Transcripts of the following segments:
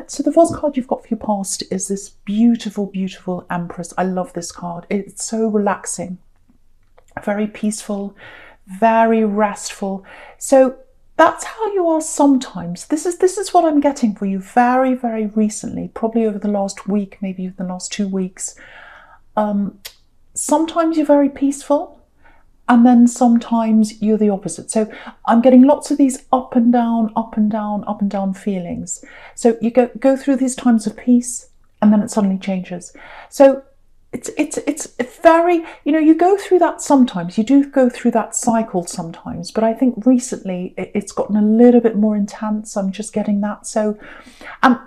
So the first card you've got for your past is this beautiful, beautiful Empress. I love this card. It's so relaxing, very peaceful, very restful. So that's how you are sometimes. This is what I'm getting for you very, very recently, probably over the last week, maybe even the last 2 weeks. Sometimes you're very peaceful, and then sometimes you're the opposite. So I'm getting lots of these up and down, up and down, up and down feelings. So you go through these times of peace, and then it suddenly changes. So it's very, you go through that sometimes. You do go through that cycle sometimes, but I think recently it's gotten a little bit more intense. I'm just getting that. So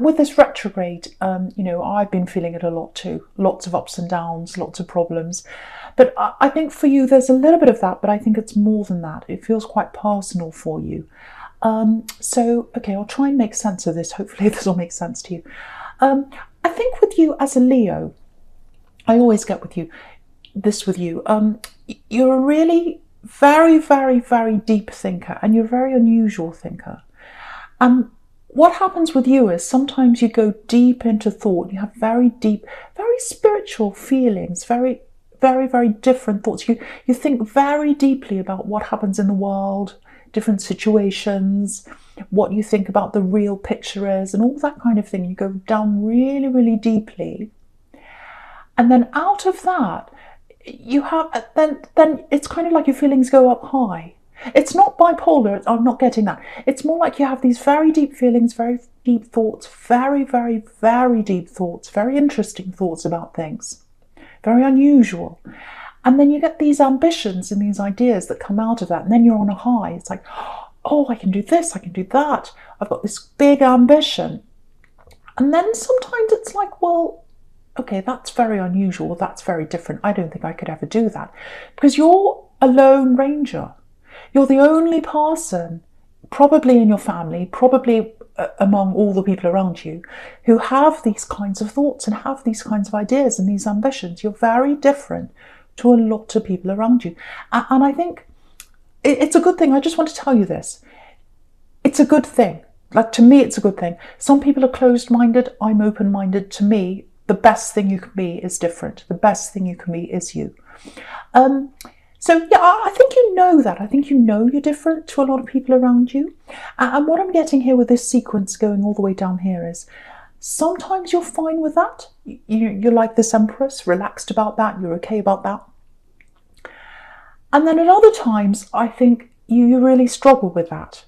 with this retrograde, I've been feeling it a lot too. Lots of ups and downs, lots of problems. But I think for you, there's a little bit of that, but I think it's more than that. It feels quite personal for you. Okay, I'll try and make sense of this. Hopefully this will make sense to you. I think with you as a Leo, I always get with you, you're a really very, very, very deep thinker, and you're a very unusual thinker. And what happens with you is sometimes you go deep into thought, you have very deep, very spiritual feelings, very, very, very different thoughts. You think very deeply about what happens in the world, different situations, what you think about the real picture is, and all that kind of thing. You go down really, really deeply. And then out of that, you have, then it's kind of like your feelings go up high. It's not bipolar, I'm not getting that. It's more like you have these very deep feelings, very deep thoughts, very, very, very deep thoughts, very interesting thoughts about things, very unusual. And then you get these ambitions and these ideas that come out of that, and then you're on a high. It's like, oh, I can do this, I can do that. I've got this big ambition. And then sometimes it's like, well, okay, that's very unusual, that's very different. I don't think I could ever do that. Because you're a lone ranger. You're the only person, probably in your family, probably among all the people around you, who have these kinds of thoughts and have these kinds of ideas and these ambitions. You're very different to a lot of people around you. And I think it's a good thing. I just want to tell you this. It's a good thing. Like, to me, it's a good thing. Some people are closed-minded. I'm open-minded. To me, the best thing you can be is different. The best thing you can be is you. So yeah, I think you know that. I think you know you're different to a lot of people around you. And what I'm getting here with this sequence going all the way down here is sometimes you're fine with that. You're like this Empress, relaxed about that. You're okay about that. And then at other times, I think you really struggle with that.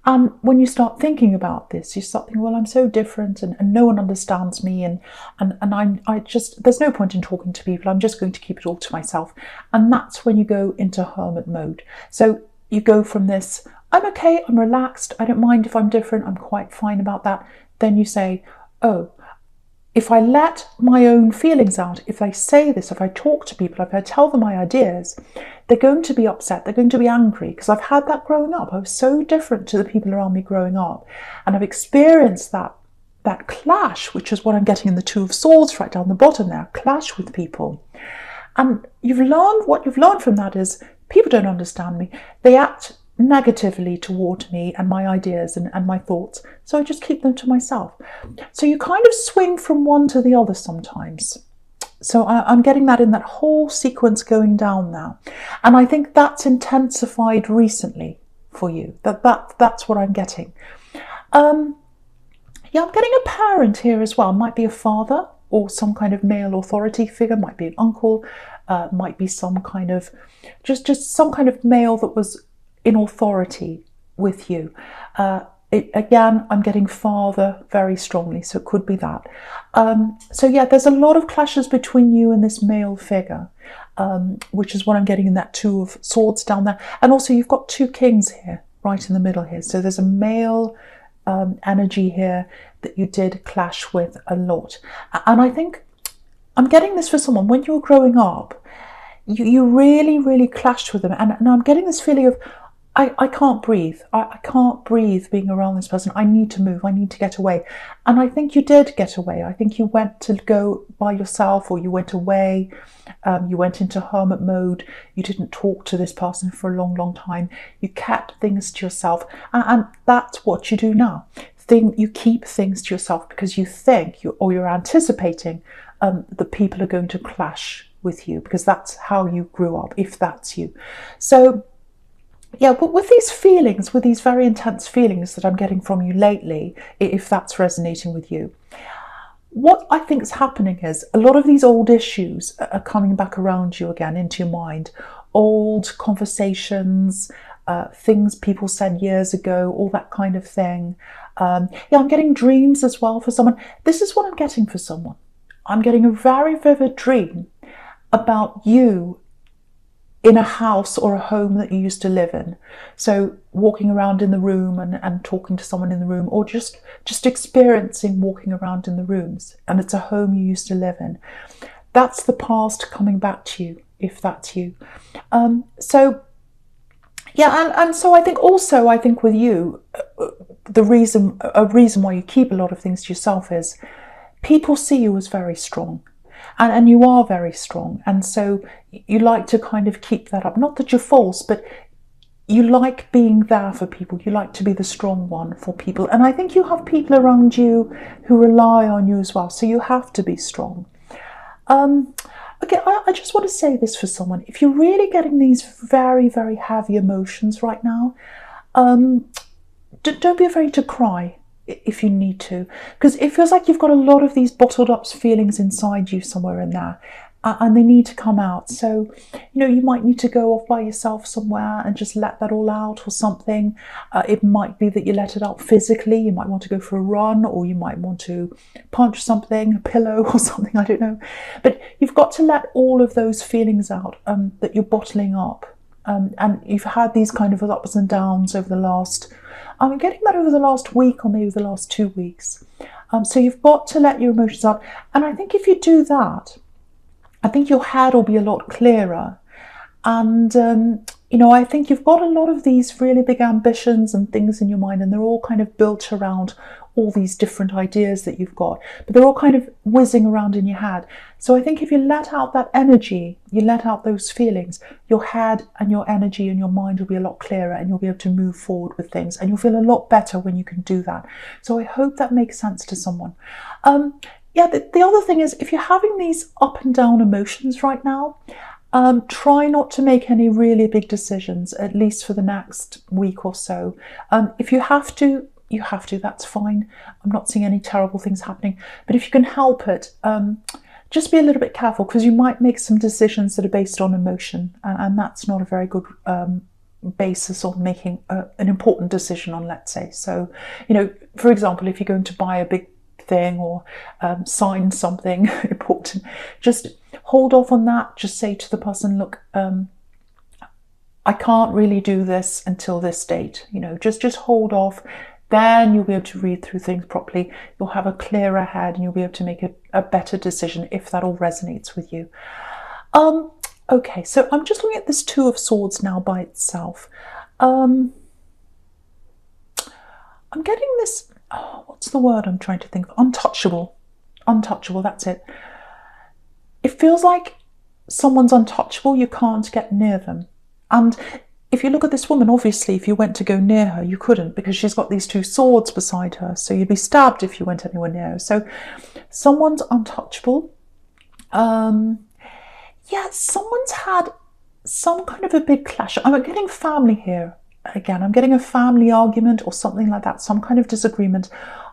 And when you start thinking about this, you start thinking, well, I'm so different, and no one understands me, and there's no point in talking to people. I'm just going to keep it all to myself. And that's when you go into hermit mode. So you go from this, I'm okay, I'm relaxed, I don't mind if I'm different, I'm quite fine about that. Then you say, oh, if I let my own feelings out, if I say this, if I talk to people, if I tell them my ideas, they're going to be upset, they're going to be angry, because I've had that growing up. I was so different to the people around me growing up. And I've experienced that clash, which is what I'm getting in the Two of Swords right down the bottom there, clash with people. And what you've learned from that is people don't understand me. They act negatively toward me and my ideas and my thoughts. So I just keep them to myself. So you kind of swing from one to the other sometimes. So I'm getting that in that whole sequence going down now. And I think that's intensified recently for you. That's what I'm getting. Yeah, I'm getting a parent here as well. Might be a father or some kind of male authority figure. Might be an uncle. Might be some kind of, just some kind of male that was in authority with you. Again, I'm getting father very strongly, so it could be that. So yeah, there's a lot of clashes between you and this male figure, which is what I'm getting in that Two of Swords down there. And also you've got two kings here, right in the middle here. So there's a male energy here that you did clash with a lot. And I think I'm getting this for someone, when you were growing up, you really, really clashed with them. And I'm getting this feeling of, I can't breathe. I can't breathe being around this person. I need to move. I need to get away. And I think you did get away. I think you went to go by yourself, or you went away. You went into hermit mode. You didn't talk to this person for a long, long time. You kept things to yourself. And that's what you do now. you keep things to yourself because you think you're anticipating that people are going to clash with you, because that's how you grew up, if that's you. So yeah, but with these feelings, with these very intense feelings that I'm getting from you lately, if that's resonating with you, what I think is happening is a lot of these old issues are coming back around you again into your mind. Old conversations, things people said years ago, all that kind of thing. Yeah, I'm getting dreams as well for someone. This is what I'm getting for someone. I'm getting a very vivid dream about you in a house or a home that you used to live in. So walking around in the room and talking to someone in the room, or just experiencing walking around in the rooms, and it's a home you used to live in. That's the past coming back to you, if that's you. So yeah, and so I think with you, a reason why you keep a lot of things to yourself is people see you as very strong. And you are very strong, and so you like to kind of keep that up. Not that you're false, but you like being there for people. You like to be the strong one for people. And I think you have people around you who rely on you as well, so you have to be strong. Okay, I just want to say this for someone. If you're really getting these very, very heavy emotions right now, don't be afraid to cry if you need to, because it feels like you've got a lot of these bottled up feelings inside you somewhere in there, and they need to come out. So you might need to go off by yourself somewhere and just let that all out or something. It might be that you let it out physically. You might want to go for a run, or you might want to punch something, a pillow or something, I don't know. But you've got to let all of those feelings out that you're bottling up, and you've had these kind of ups and downs over the last, I'm getting that over the last week or maybe the last 2 weeks. So you've got to let your emotions out. And I think if you do that, I think your head will be a lot clearer. And, I think you've got a lot of these really big ambitions and things in your mind, and they're all kind of built around all these different ideas that you've got, but they're all kind of whizzing around in your head. So I think if you let out that energy, you let out those feelings, your head and your energy and your mind will be a lot clearer, and you'll be able to move forward with things, and you'll feel a lot better when you can do that. So I hope that makes sense to someone. Yeah, the other thing is, if you're having these up and down emotions right now, try not to make any really big decisions, at least for the next week or so. If you have to, you have to, that's fine. I'm not seeing any terrible things happening. But if you can help it, just be a little bit careful, because you might make some decisions that are based on emotion, and that's not a very good basis on making an important decision on, let's say. So, for example, if you're going to buy a big thing or sign something important, just hold off on that. Just say to the person, look, I can't really do this until this date. Just hold off. Then you'll be able to read through things properly. You'll have a clearer head, and you'll be able to make a better decision if that all resonates with you. Okay, so I'm just looking at this Two of Swords now by itself. I'm getting this, what's the word I'm trying to think of? Untouchable. Untouchable, that's it. It feels like someone's untouchable. You can't get near them. And if you look at this woman, obviously, if you went to go near her, you couldn't, because she's got these two swords beside her. So you'd be stabbed if you went anywhere near her. So someone's untouchable. Yeah, someone's had some kind of a big clash. I'm getting family here. Again, I'm getting a family argument or something like that, some kind of disagreement.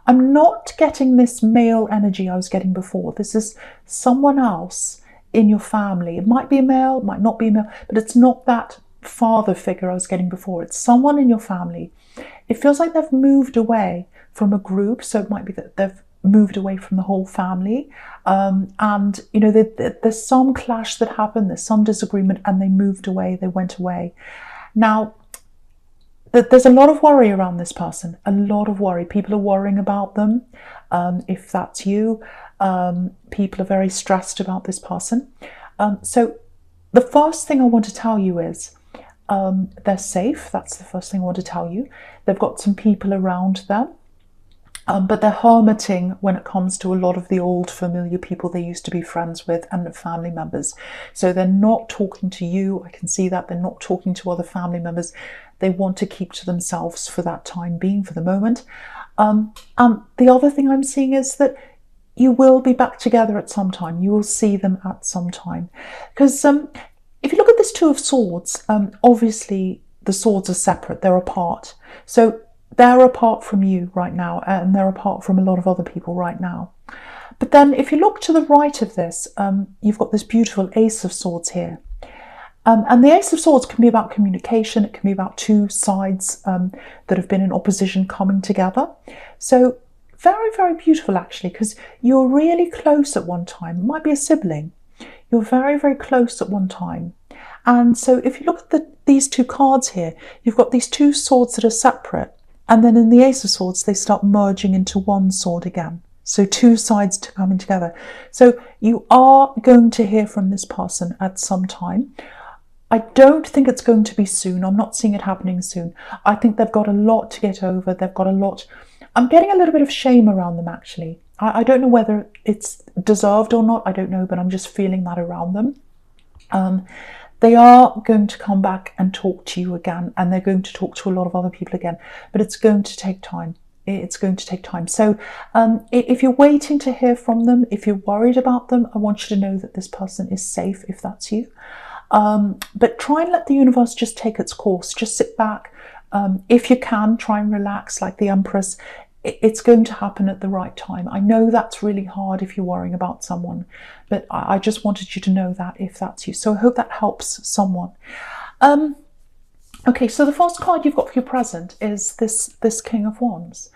I'm not getting this male energy I was getting before. This is someone else in your family. It might be a male, it might not be a male, but it's not that father figure I was getting before. It's someone in your family. It feels like they've moved away from a group, so it might be that they've moved away from the whole family, and there's some clash that happened, there's some disagreement, and they moved away, they went away. Now, there's a lot of worry around this person, a lot of worry. People are worrying about them. If that's you, people are very stressed about this person. So the first thing I want to tell you is they're safe. That's the first thing I want to tell you. They've got some people around them, but they're hermiting when it comes to a lot of the old familiar people they used to be friends with and family members. So they're not talking to you. I can see that. They're not talking to other family members. They want to keep to themselves for that time being, for the moment. The other thing I'm seeing is that you will be back together at some time. You will see them at some time. Because if you look at this Two of Swords, obviously the swords are separate, they're apart. So they're apart from you right now, and they're apart from a lot of other people right now. But then if you look to the right of this, you've got this beautiful Ace of Swords here. And the Ace of Swords can be about communication. It can be about two sides that have been in opposition coming together. So very, very beautiful, actually, because you're really close at one time. It might be a sibling. You're very, very close at one time. And so if you look at these two cards here, you've got these two swords that are separate. And then in the Ace of Swords, they start merging into one sword again. So two sides coming together. So you are going to hear from this person at some time. I don't think it's going to be soon. I'm not seeing it happening soon. I think they've got a lot to get over. They've got a lot. I'm getting a little bit of shame around them, actually. I don't know whether it's deserved or not. I don't know, but I'm just feeling that around them. They are going to come back and talk to you again, and they're going to talk to a lot of other people again, but it's going to take time. It's going to take time. So if you're waiting to hear from them, if you're worried about them, I want you to know that this person is safe if that's you. But try and let the universe just take its course. Just sit back. If you can, try and relax like the Empress. It's going to happen at the right time. I know that's really hard if you're worrying about someone, but I just wanted you to know that if that's you. So I hope that helps someone. Okay, so the first card you've got for your present is this King of Wands.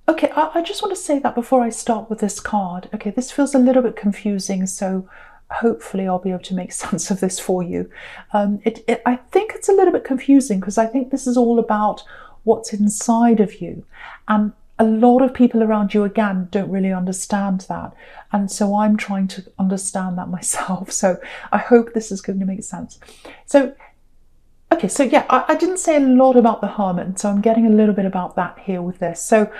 Okay, I just want to say that before I start with this card. Okay, this feels a little bit confusing, so hopefully I'll be able to make sense of this for you. I think it's a little bit confusing because I think this is all about what's inside of you. And a lot of people around you, again, don't really understand that. And so I'm trying to understand that myself. So I hope this is going to make sense. So, okay, so yeah, I didn't say a lot about the Hermit, so I'm getting a little bit about that here with this. So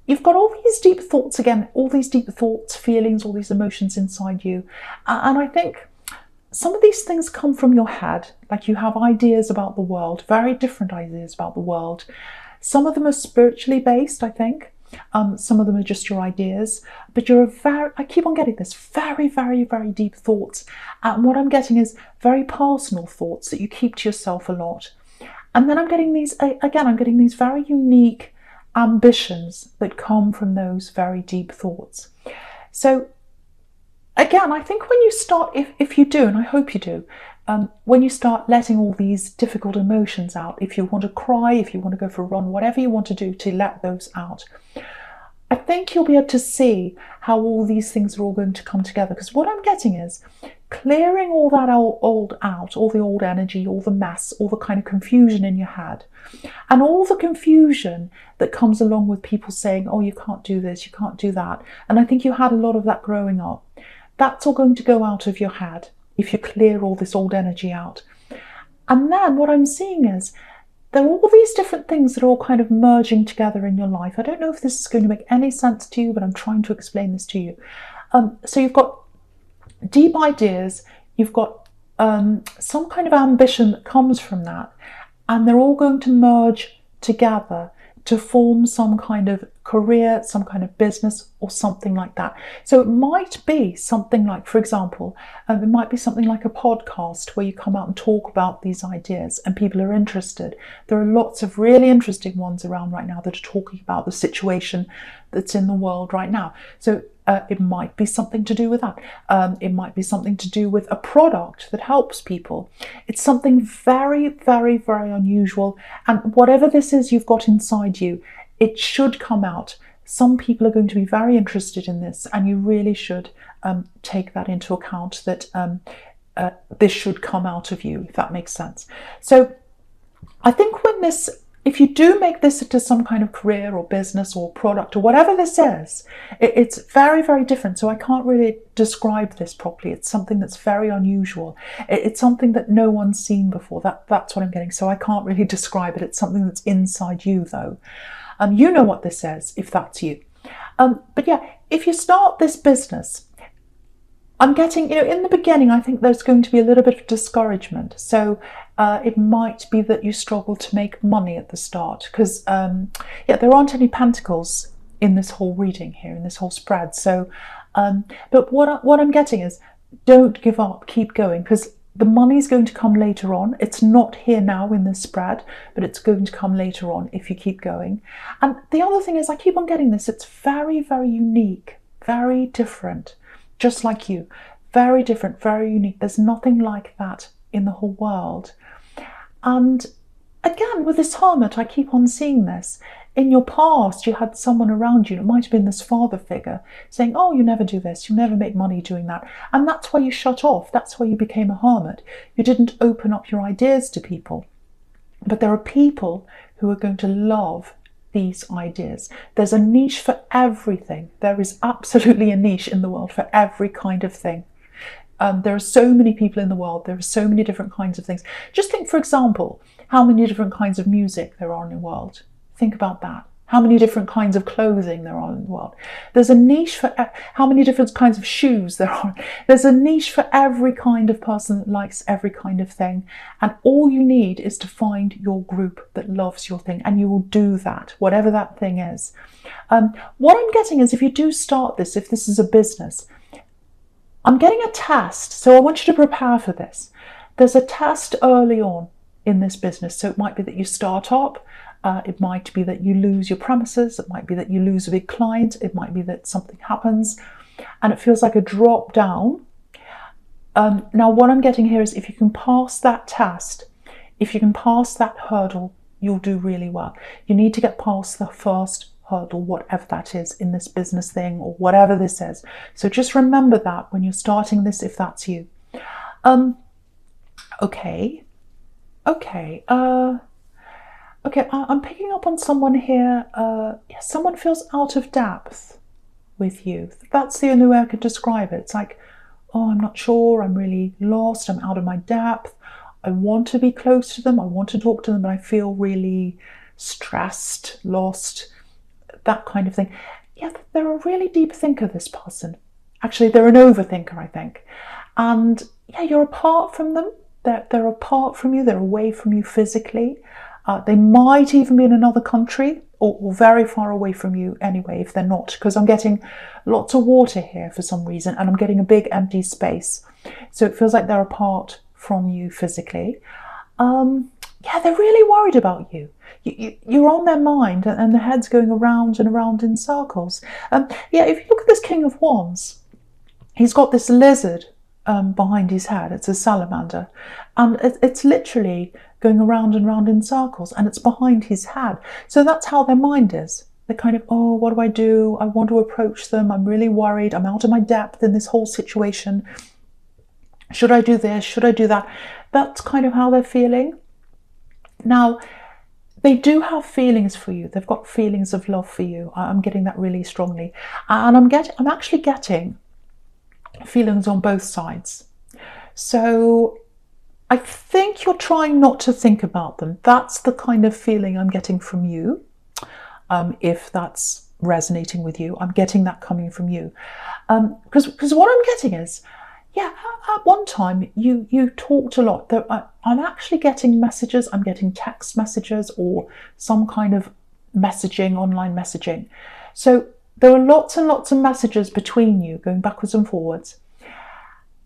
you've got all these deep thoughts again, all these deep thoughts, feelings, all these emotions inside you. And I think some of these things come from your head, like you have ideas about the world, very different ideas about the world. Some of them are spiritually based, I think. Some of them are just your ideas, but I keep on getting this very, very, very deep thoughts. And what I'm getting is very personal thoughts that you keep to yourself a lot. And then I'm getting these, again, I'm getting these very unique ambitions that come from those very deep thoughts. So again, I think when you start, if you do, and I hope you do, when you start letting all these difficult emotions out, if you want to cry, if you want to go for a run, whatever you want to do to let those out, I think you'll be able to see how all these things are all going to come together. Because what I'm getting is clearing all that old out, all the old energy, all the mess, all the kind of confusion in your head, and all the confusion that comes along with people saying, oh, you can't do this, you can't do that. And I think you had a lot of that growing up. That's all going to go out of your head if you clear all this old energy out. And then what I'm seeing is there are all these different things that are all kind of merging together in your life. I don't know if this is going to make any sense to you, but I'm trying to explain this to you. So you've got deep ideas, you've got some kind of ambition that comes from that, and they're all going to merge together to form some kind of career, some kind of business, or something like that. So it might be something like, for example, it might be something like a podcast where you come out and talk about these ideas and people are interested. There are lots of really interesting ones around right now that are talking about the situation that's in the world right now. So it might be something to do with that. It might be something to do with a product that helps people. It's something very, very, very unusual. And whatever this is you've got inside you, it should come out. Some people are going to be very interested in this, and you really should take that into account, that this should come out of you, if that makes sense. So I think if you do make this into some kind of career or business or product or whatever this is, it's very, very different. So I can't really describe this properly. It's something that's very unusual. It's something that no one's seen before. That's what I'm getting. So I can't really describe it. It's something that's inside you, though. You know what this is, if that's you. But yeah, if you start this business, I'm getting, in the beginning, I think there's going to be a little bit of discouragement. So it might be that you struggle to make money at the start because, there aren't any pentacles in this whole reading here, in this whole spread. So, but what I'm getting is, don't give up, keep going, because the money's going to come later on. It's not here now in this spread, but it's going to come later on if you keep going. And the other thing is, I keep on getting this. It's very, very unique, very different. Just like you, very different, very unique. There's nothing like that in the whole world. And again, with this Hermit, I keep on seeing this. In your past, you had someone around you, it might have been this father figure, saying, oh, you never do this, you never make money doing that. And that's why you shut off. That's why you became a hermit. You didn't open up your ideas to people. But there are people who are going to love these ideas. There's a niche for everything. There is absolutely a niche in the world for every kind of thing. There are so many people in the world. There are so many different kinds of things. Just think, for example, how many different kinds of music there are in the world. Think about that. How many different kinds of clothing there are in the world. There's a niche for how many different kinds of shoes there are. There's a niche for every kind of person that likes every kind of thing. And all you need is to find your group that loves your thing. And you will do that, whatever that thing is. What I'm getting is, if you do start this, if this is a business, I'm getting a test. So I want you to prepare for this. There's a test early on in this business. So it might be that you start up. It might be that you lose your premises. It might be that you lose a big client. It might be that something happens and it feels like a drop down. Now, what I'm getting here is, if you can pass that test, if you can pass that hurdle, you'll do really well. You need to get past the first hurdle, whatever that is in this business thing or whatever this is. So just remember that when you're starting this, if that's you. Okay, I'm picking up on someone here. Someone feels out of depth with you. That's the only way I could describe it. It's like, oh, I'm not sure. I'm really lost. I'm out of my depth. I want to be close to them. I want to talk to them, but I feel really stressed, lost, that kind of thing. Yeah, they're a really deep thinker, this person. Actually, they're an overthinker, I think. And yeah, you're apart from them. They're apart from you. They're away from you physically. They might even be in another country or very far away from you anyway, if they're not, because I'm getting lots of water here for some reason, and I'm getting a big empty space. So it feels like they're apart from you physically. They're really worried about you. You're on their mind, and their head's going around and around in circles. If you look at this King of Wands, he's got this lizard behind his head. It's a salamander, and it's literally going around and round in circles, and it's behind his head. So that's how their mind is. They're kind of, oh, what do I do? I want to approach them. I'm really worried. I'm out of my depth in this whole situation. Should I do this? Should I do that? That's kind of how they're feeling. Now, they do have feelings for you. They've got feelings of love for you. I'm getting that really strongly. And I'm actually getting feelings on both sides. So I think you're trying not to think about them. That's the kind of feeling I'm getting from you. If that's resonating with you, I'm getting that coming from you. Because what I'm getting is, at one time you talked a lot. I'm actually getting messages. I'm getting text messages or some kind of messaging, online messaging. So there are lots and lots of messages between you going backwards and forwards.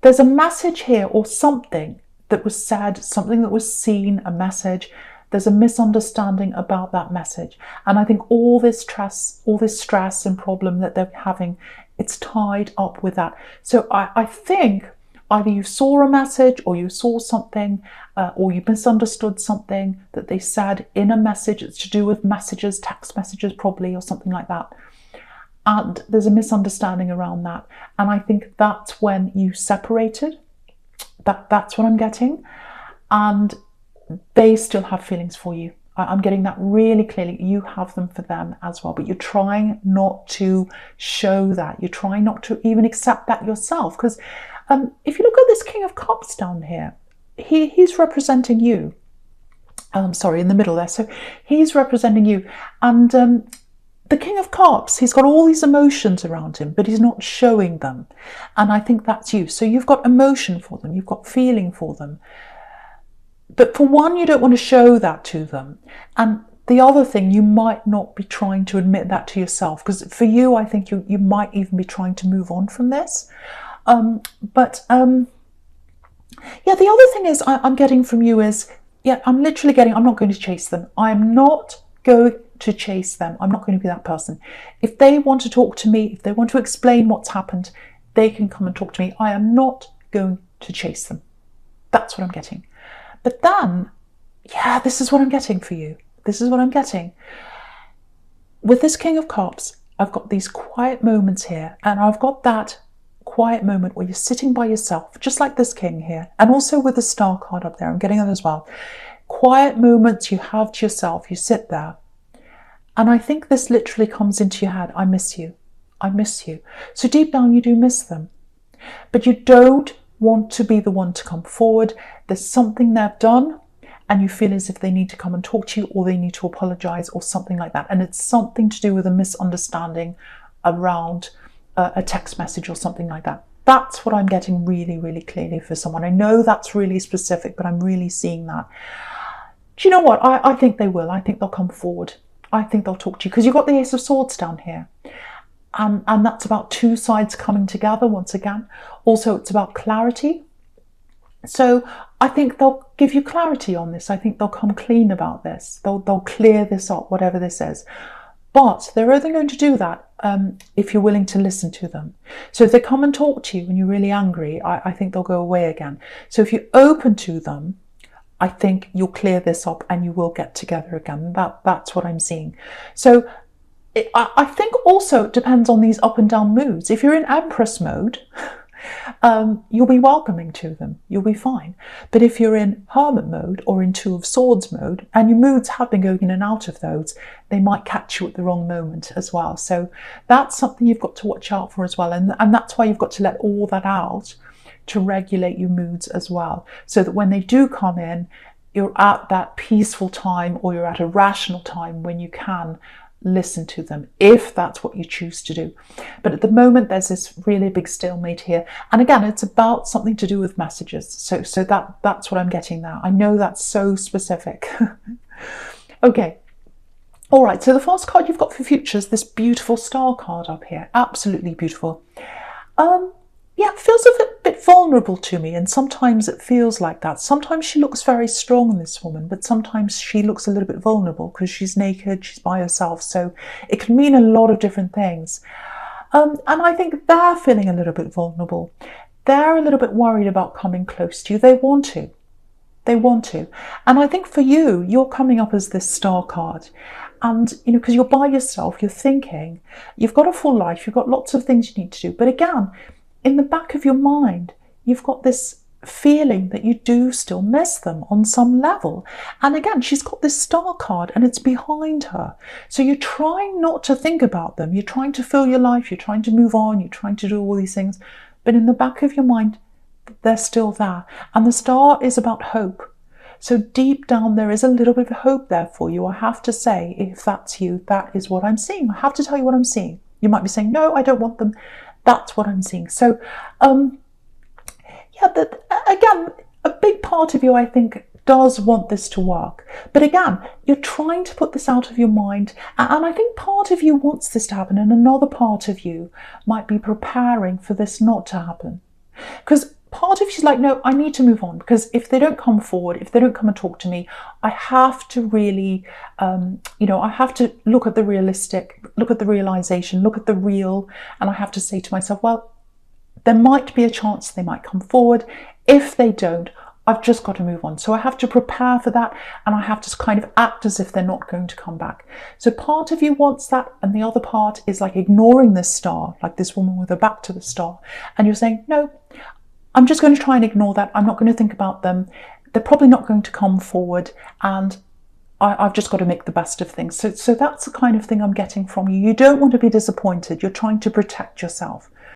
There's a message here or something that was said, something that was seen, a message. There's a misunderstanding about that message. And I think all this stress and problem that they're having, it's tied up with that. So I think either you saw a message or you saw something or you misunderstood something that they said in a message. It's to do with messages, text messages probably, or something like that. And there's a misunderstanding around that. And I think that's when you separated. That's what I'm getting. And they still have feelings for you. I'm getting that really clearly. You have them for them as well, but you're trying not to show that. You're trying not to even accept that yourself. Because if you look at this King of Cups down here, he's representing you. In the middle there. So he's representing you. And the King of Cups, he's got all these emotions around him, but he's not showing them. And I think that's you. So you've got emotion for them, you've got feeling for them. But for one, you don't want to show that to them. And the other thing, you might not be trying to admit that to yourself, because for you, I think you might even be trying to move on from this. Yeah, the other thing is I'm getting from you is, yeah, I'm literally getting, I'm not going to chase them. I'm not going to chase them. I'm not going to be that person. If they want to talk to me, if they want to explain what's happened, they can come and talk to me. I am not going to chase them. That's what I'm getting. But then, yeah, this is what I'm getting for you. This is what I'm getting. With this King of Cups, I've got these quiet moments here, and I've got that quiet moment where you're sitting by yourself, just like this king here, and also with the star card up there, I'm getting that as well. Quiet moments you have to yourself, you sit there, and I think this literally comes into your head, I miss you, I miss you. So deep down you do miss them, but you don't want to be the one to come forward. There's something they've done and you feel as if they need to come and talk to you, or they need to apologize or something like that, and it's something to do with a misunderstanding around a text message or something like that. That's what I'm getting really, really clearly for someone. I know that's really specific, but I'm really seeing that. Do you know what? I think they will. I think they'll come forward. I think they'll talk to you, because you've got the Ace of Swords down here. And that's about two sides coming together once again. Also, it's about clarity. So I think they'll give you clarity on this. I think they'll come clean about this. They'll clear this up, whatever this is. But they're only going to do that if you're willing to listen to them. So if they come and talk to you and you're really angry, I think they'll go away again. So if you're open to them, I think you'll clear this up and you will get together again. That's what I'm seeing. So I think also it depends on these up and down moods. If you're in Empress mode, you'll be welcoming to them. You'll be fine. But if you're in Hermit mode or in Two of Swords mode, and your moods have been going in and out of those, they might catch you at the wrong moment as well. So that's something you've got to watch out for as well. And that's why you've got to let all that out to regulate your moods as well. So that when they do come in, you're at that peaceful time, or you're at a rational time when you can listen to them, if that's what you choose to do. But at the moment, there's this really big stalemate here. And again, it's about something to do with messages. So that's what I'm getting now. I know that's so specific. Okay. All right. So the first card you've got for futures, this beautiful star card up here. Absolutely beautiful. Yeah, it feels a bit vulnerable to me, and sometimes it feels like that. Sometimes she looks very strong, this woman, but sometimes she looks a little bit vulnerable because she's naked, she's by herself, so it can mean a lot of different things. And I think they're feeling a little bit vulnerable. They're a little bit worried about coming close to you. They want to. They want to. And I think for you, you're coming up as this star card. And, you know, because you're by yourself, you're thinking, you've got a full life, you've got lots of things you need to do. But again, in the back of your mind, you've got this feeling that you do still miss them on some level. And again, she's got this star card and it's behind her. So you're trying not to think about them. You're trying to fill your life. You're trying to move on. You're trying to do all these things. But in the back of your mind, they're still there. And the star is about hope. So deep down, there is a little bit of hope there for you. I have to say, if that's you, that is what I'm seeing. I have to tell you what I'm seeing. You might be saying, no, I don't want them. That's what I'm seeing. So, yeah, again, a big part of you, I think, does want this to work. But again, you're trying to put this out of your mind. And I think part of you wants this to happen, and another part of you might be preparing for this not to happen. Because part of you's like, no, I need to move on, because if they don't come forward, if they don't come and talk to me, I have to really, I have to look at the realistic, look at the realization, look at the real, and I have to say to myself, well, there might be a chance they might come forward. If they don't, I've just got to move on. So I have to prepare for that, and I have to kind of act as if they're not going to come back. So part of you wants that, and the other part is like ignoring this star, like this woman with her back to the star. And you're saying, no, I'm just going to try and ignore that. I'm not going to think about them. They're probably not going to come forward, and I've just got to make the best of things. So that's the kind of thing I'm getting from you. You don't want to be disappointed. You're trying to protect yourself.